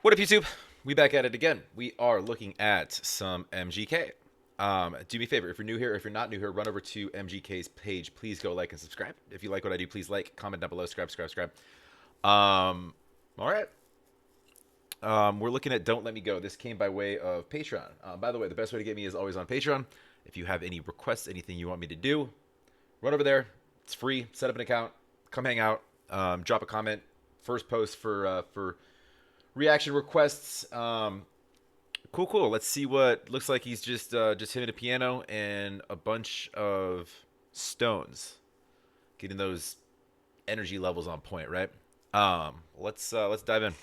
What up, YouTube? We back at it again. We are looking at some MGK. Do me a favor, if you're new here, if you're not new here, run over to MGK's page. Please go like and subscribe. If you like what I do, please like, comment down below, subscribe. All right. We're looking at Don't Let Me Go. This came by way of Patreon. By the way, the best way to get me is always on Patreon. If you have any requests, anything you want me to do, run over there. It's free. Set up an account. Come hang out. Drop a comment. First post for reaction requests. Cool. Let's see what looks like. He's just him and a piano and a bunch of stones, getting those energy levels on point, right? Let's dive in.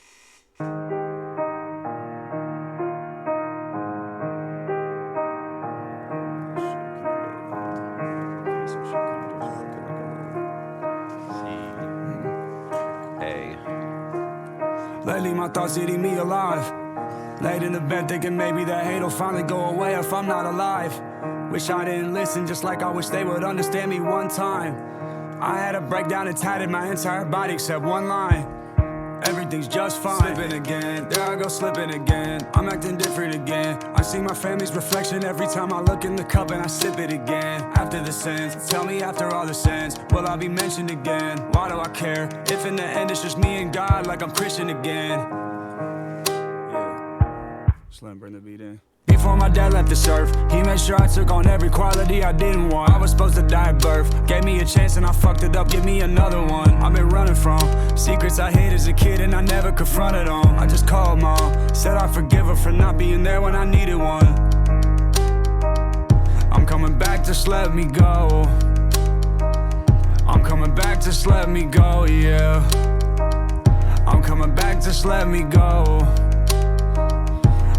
Lately my thoughts eating me alive. Laid in the bed thinking maybe that hate will finally go away if I'm not alive. Wish I didn't listen, just like I wish they would understand me one time. I had a breakdown and tatted my entire body except one line. Everything's just fine. Slipping again, there I go slipping again. I'm acting different again. I see my family's reflection every time I look in the cup and I sip it again. After the sins, tell me after all the sins, will I be mentioned again? Why do I care? If in the end it's just me and God, like I'm Christian again. Yeah, just let him bring the beat in. Before my dad left this earth, he made sure I took on every quality I didn't want. I was supposed to die at birth, gave me a chance and I fucked it up, give me another one. I've been running from secrets I hid as a kid and I never confronted them. I just called mom, said I forgive her for not being there when I needed one. I'm coming back, just let me go. I'm coming back, just let me go, yeah. I'm coming back, just let me go.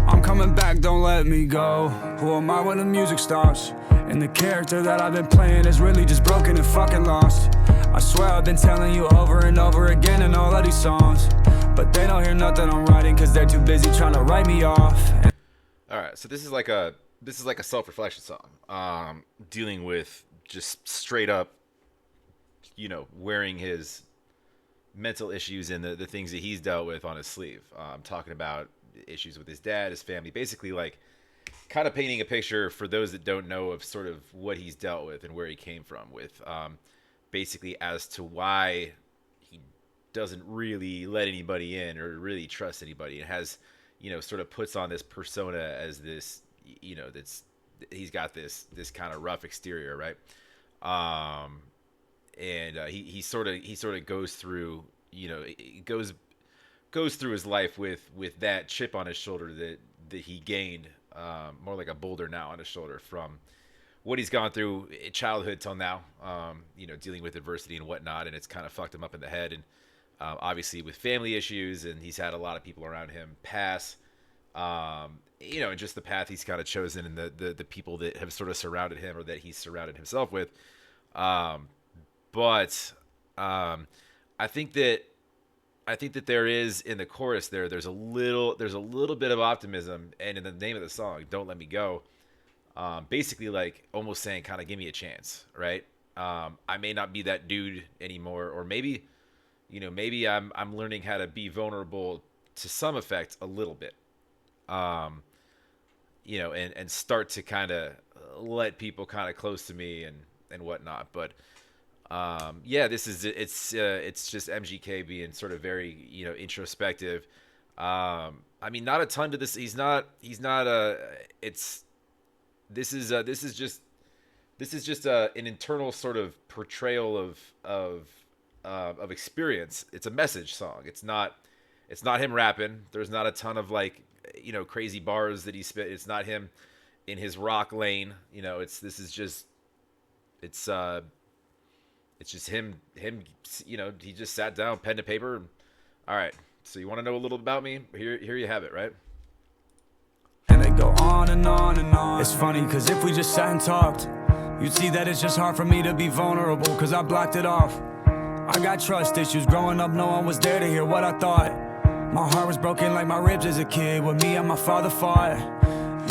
I'm coming back, don't let me go. Who am I when the music stops? And the character that I've been playing is really just broken and fucking lost. I swear I've been telling you over and over again in all of these songs, but they don't hear nothing I'm writing cause they're too busy trying to write me off. Alright, so this is like a self-reflection song. Dealing with just straight up, wearing his mental issues and the things that he's dealt with on his sleeve. I'm talking about issues with his dad, his family, basically like kind of painting a picture for those that don't know of sort of what he's dealt with and where he came from with, basically as to why he doesn't really let anybody in or really trust anybody, and has, sort of puts on this persona as this, he's got this kind of rough exterior, right? And he sort of goes through, goes through his life with that chip on his shoulder that he gained, more like a boulder now on his shoulder from what he's gone through in childhood till now, dealing with adversity and whatnot, and it's kind of fucked him up in the head, and obviously with family issues, and he's had a lot of people around him pass, and just the path he's kind of chosen, and the people that have sort of surrounded him or that he's surrounded himself with, but I think that there is in the chorus there's a little bit of optimism, and in the name of the song, Don't Let Me Go, basically like almost saying kind of give me a chance, right? I may not be that dude anymore, or maybe I'm learning how to be vulnerable to some effect a little bit, and start to kind of let people kind of close to me and whatnot, but it's just MGK being sort of very, introspective. Not a ton to this. This is just an internal sort of portrayal of experience. It's a message song. It's not him rapping. There's not a ton of crazy bars that he spit. It's not him in his rock lane. It's just him, he just sat down, pen to paper. And, all right, so you want to know a little about me? Here you have it, right? And they go on and on and on. It's funny, because if we just sat and talked, you'd see that it's just hard for me to be vulnerable, because I blocked it off. I got trust issues. Growing up, no one was there to hear what I thought. My heart was broken like my ribs as a kid, when me and my father fought.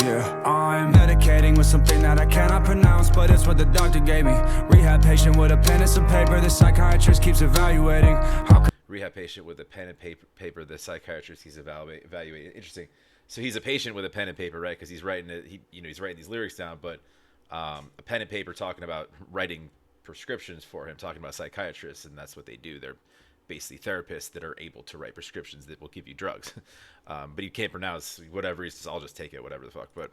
Yeah, I'm medicating with something that I cannot pronounce, but it's what the doctor gave me. Rehab patient with a pen and some paper, the psychiatrist keeps evaluating. rehab patient with a pen and paper the psychiatrist he's evaluating. Interesting. So he's a patient with a pen and paper, right? Because he's writing it. He's writing these lyrics down, but a pen and paper talking about writing prescriptions for him, talking about psychiatrists, and that's what they do. They're basically therapists that are able to write prescriptions that will give you drugs. But you can't pronounce whatever. He's just, I'll just take it, whatever the fuck. But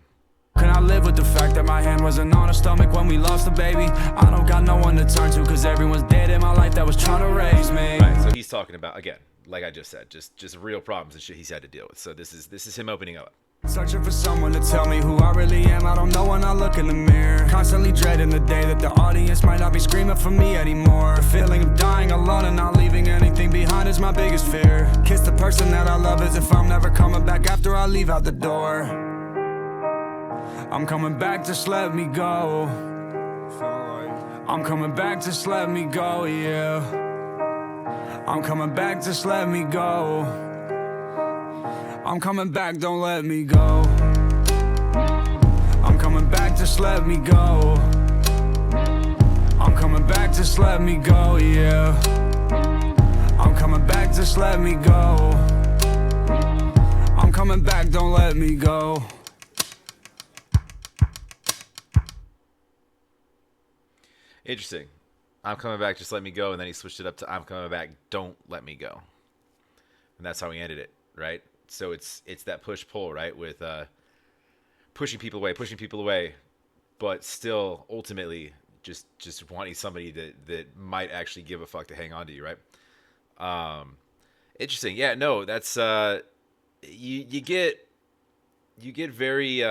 can I live with the fact that my hand wasn't on her stomach when we lost the baby? I don't got no one to turn to, cause everyone's dead in my life that was trying to raise me. Right, so he's talking about, again, like I just said, just real problems and shit he's had to deal with. So this is him opening up. Searching for someone to tell me who I really am. I don't know when I look in the mirror. Constantly dreading the day that the audience might not be screaming for me anymore. The feeling of dying alone and not leaving anything behind is my biggest fear. Kiss the person that I love as if I'm never coming back after I leave out the door. I'm coming back, just let me go. I'm coming back, just let me go, yeah. I'm coming back, just let me go. I'm coming back, don't let me go. I'm coming back, just let me go. I'm coming back, just let me go, yeah. I'm coming back, just let me go. I'm coming back, don't let me go. Interesting. I'm coming back, just let me go. And then he switched it up to I'm coming back, don't let me go. And that's how he ended it, right? So it's that push-pull, right? With pushing people away, but still ultimately just wanting somebody that might actually give a fuck to hang on to you, right? Interesting. Yeah, no, that's you get very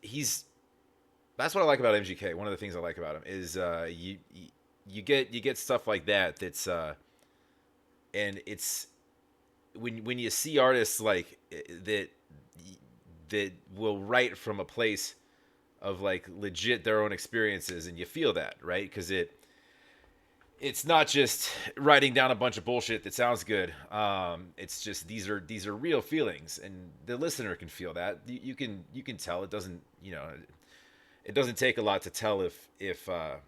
he's that's what I like about MGK. One of the things I like about him is you get stuff like that that's and it's when you see artists like that will write from a place of like legit their own experiences, and you feel that, right? Because it's not just writing down a bunch of bullshit that sounds good. It's just these are real feelings, and the listener can feel that. You can tell. It doesn't it doesn't take a lot to tell if the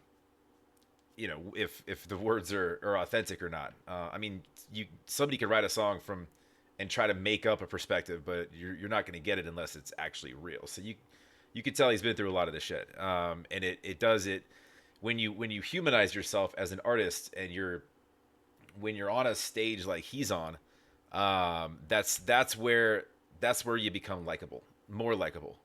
words are authentic or not. I mean, somebody could write a song and try to make up a perspective, but you're not going to get it unless it's actually real. So you could tell he's been through a lot of this shit. And it does it when you humanize yourself as an artist, and when you're on a stage like he's on, that's where you become likable, more likable.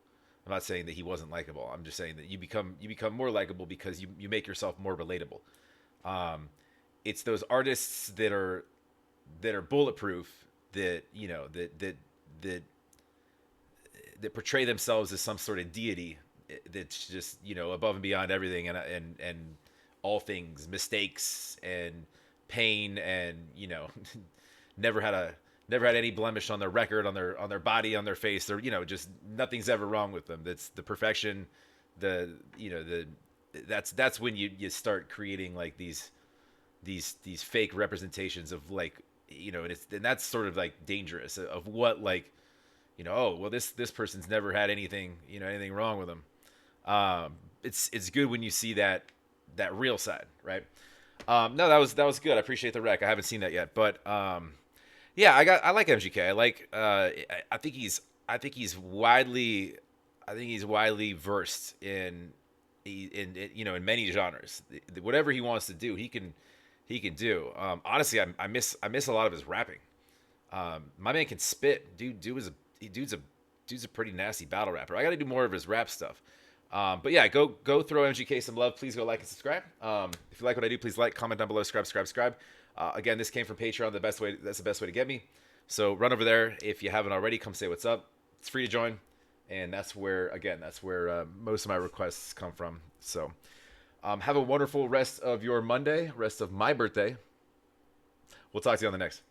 I'm not saying that he wasn't likable. I'm just saying that you become more likable because you make yourself more relatable. It's those artists that are bulletproof, that that portray themselves as some sort of deity that's just above and beyond everything, and all things, mistakes and pain, and never had any blemish on their record, on their body, on their face. They're just nothing's ever wrong with them. That's the perfection. That's when you start creating like these fake representations of like and that's sort of like dangerous of what like oh well this person's never had anything wrong with them. It's good when you see that real side, right? No, that was good. I appreciate the rec. I haven't seen that yet, but yeah, I like MGK. I like I think he's widely versed in many genres. Whatever he wants to do, he can do. Honestly, I miss a lot of his rapping. My man can spit. Dude's a pretty nasty battle rapper. I got to do more of his rap stuff. But yeah, go throw MGK some love. Please go like and subscribe. If you like what I do, please like, comment down below, subscribe. Again, this came from Patreon. That's the best way to get me. So run over there if you haven't already. Come say what's up. It's free to join, and that's where most of my requests come from. So have a wonderful rest of your Monday, rest of my birthday. We'll talk to you on the next.